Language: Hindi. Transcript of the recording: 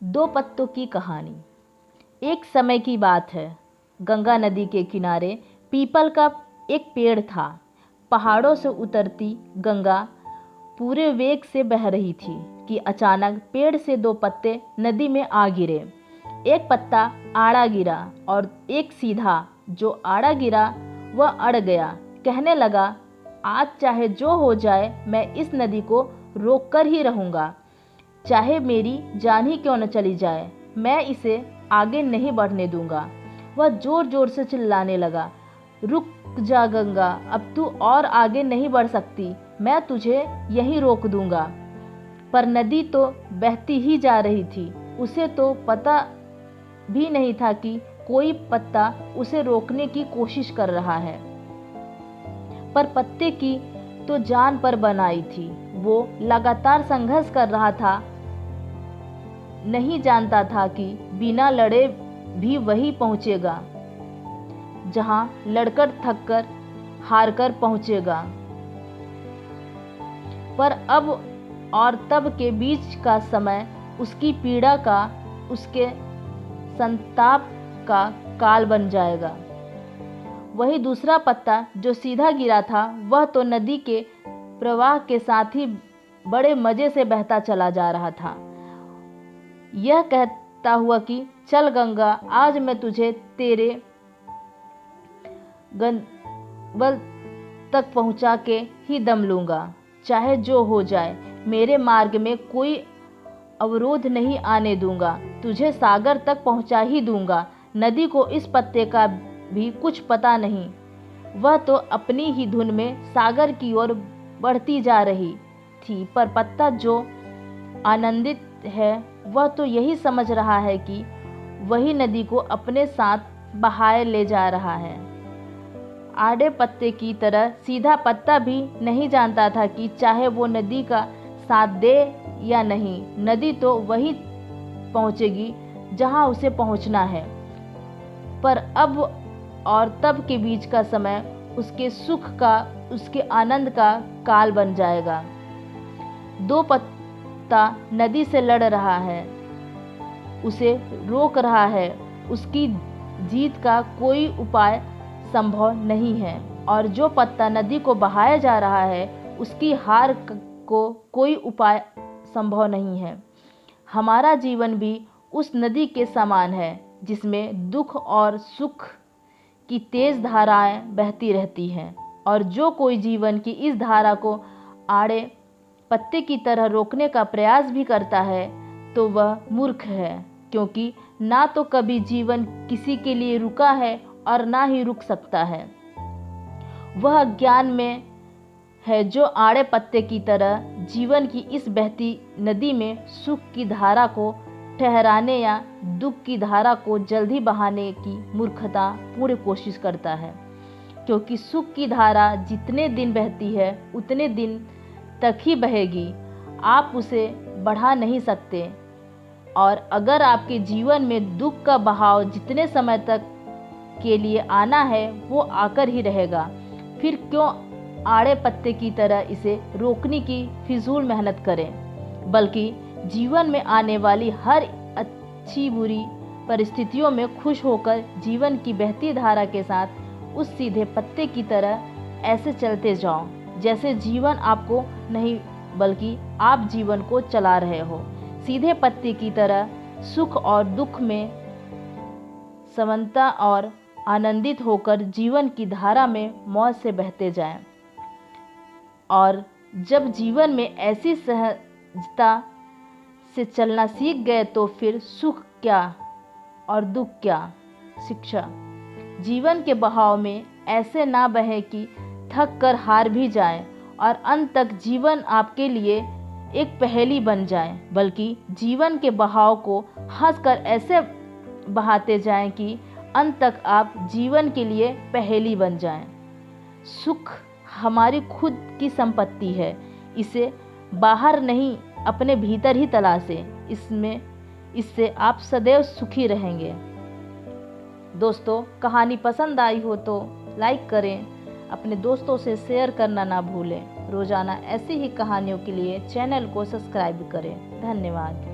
दो पत्तों की कहानी। एक समय की बात है। गंगा नदी के किनारे पीपल का एक पेड़ था। पहाड़ों से उतरती गंगा पूरे वेग से बह रही थी कि अचानक पेड़ से दो पत्ते नदी में आ गिरे। एक पत्ता आड़ा गिरा और एक सीधा। जो आड़ा गिरा वह अड़ गया। कहने लगा, आज चाहे जो हो जाए मैं इस नदी को रोक कर ही रहूँगा, चाहे मेरी जान ही क्यों न चली जाए, मैं इसे आगे नहीं बढ़ने दूंगा। वह जोर जोर से चिल्लाने लगा, रुक जा गंगा, अब तू और आगे नहीं बढ़ सकती, मैं तुझे यहीं रोक दूंगा। पर नदी तो बहती ही जा रही थी। उसे तो पता भी नहीं था कि कोई पत्ता उसे रोकने की कोशिश कर रहा है। पर पत्ते की तो जान पर बनाई थी। वो लगातार संघर्ष कर रहा था। नहीं जानता था कि बिना लड़े भी वही पहुंचेगा जहां लड़कर थककर हारकर पहुंचेगा। पर अब और तब के बीच का समय उसकी पीड़ा का, उसके संताप का काल बन जाएगा। वही दूसरा पत्ता जो सीधा गिरा था, वह तो नदी के प्रवाह के साथ ही बड़े मजे से बहता चला जा रहा था। यह कहता हुआ कि चल गंगा, आज मैं तुझे तेरे गंतव्य तक पहुंचा के ही दम लूंगा, चाहे जो हो जाए। मेरे मार्ग में कोई अवरोध नहीं आने दूंगा, तुझे सागर तक पहुंचा ही दूंगा। नदी को इस पत्ते का भी कुछ पता नहीं। वह तो अपनी ही धुन में सागर की ओर बढ़ती जा रही थी। पर पत्ता जो आनंदित है, वह तो यही समझ रहा है कि वही नदी को अपने साथ बहाए ले जा रहा है। आड़े पत्ते की तरह सीधा पत्ता भी नहीं जानता था कि चाहे वो नदी का साथ दे या नहीं, नदी तो वही पहुंचेगी जहां उसे पहुंचना है। पर अब और तब के बीच का समय उसके सुख का, उसके आनंद का काल बन जाएगा। दो पत्ता नदी से लड़ रहा है, उसे रोक रहा है। उसकी जीत का कोई उपाय संभव नहीं है, और जो पत्ता नदी को बहाया जा रहा है, उसकी हार को कोई उपाय संभव नहीं है। हमारा जीवन भी उस नदी के समान है, जिसमें दुख और सुख की तेज धाराएं बहती रहती हैं। और जो कोई जीवन की इस धारा को आड़े पत्ते की तरह रोकने का प्रयास भी करता है, तो वह मूर्ख है, क्योंकि ना तो कभी जीवन किसी के लिए रुका है और ना ही रुक सकता है। वह अज्ञान में है जो आड़े पत्ते की तरह जीवन की इस बहती नदी में सुख की धारा को ठहराने या दुख की धारा को जल्दी बहाने की मूर्खता पूरी कोशिश करता है। क्योंकि सुख की धारा जितने दिन बहती है, उतने दिन तक ही बहेगी, आप उसे बढ़ा नहीं सकते। और अगर आपके जीवन में दुख का बहाव जितने समय तक के लिए आना है, वो आकर ही रहेगा। फिर क्यों आड़े पत्ते की तरह इसे रोकने की फिजूल मेहनत करें, बल्कि जीवन में आने वाली हर अच्छी बुरी परिस्थितियों में खुश होकर जीवन की बहती धारा के साथ उस सीधे पत्ते की तरह ऐसे चलते जाओ, जैसे जीवन आपको नहीं बल्कि आप जीवन को चला रहे हो। सीधे पत्ते की तरह सुख और दुख में समानता और आनंदित होकर जीवन की धारा में मौज से बहते जाएं। और जब जीवन में ऐसी सहजता से चलना सीख गए, तो फिर सुख क्या और दुख क्या। शिक्षा, जीवन के बहाव में ऐसे ना बहे कि थक कर हार भी जाएं और अंत तक जीवन आपके लिए एक पहेली बन जाए, बल्कि जीवन के बहाव को हंसकर ऐसे बहाते जाएं कि अंत तक आप जीवन के लिए पहेली बन जाएं। सुख हमारी खुद की संपत्ति है, इसे बाहर नहीं अपने भीतर ही तलाशें। इससे आप सदैव सुखी रहेंगे। दोस्तों, कहानी पसंद आई हो तो लाइक करें, अपने दोस्तों से शेयर करना ना भूलें। रोजाना ऐसी ही कहानियों के लिए चैनल को सब्सक्राइब करें। धन्यवाद।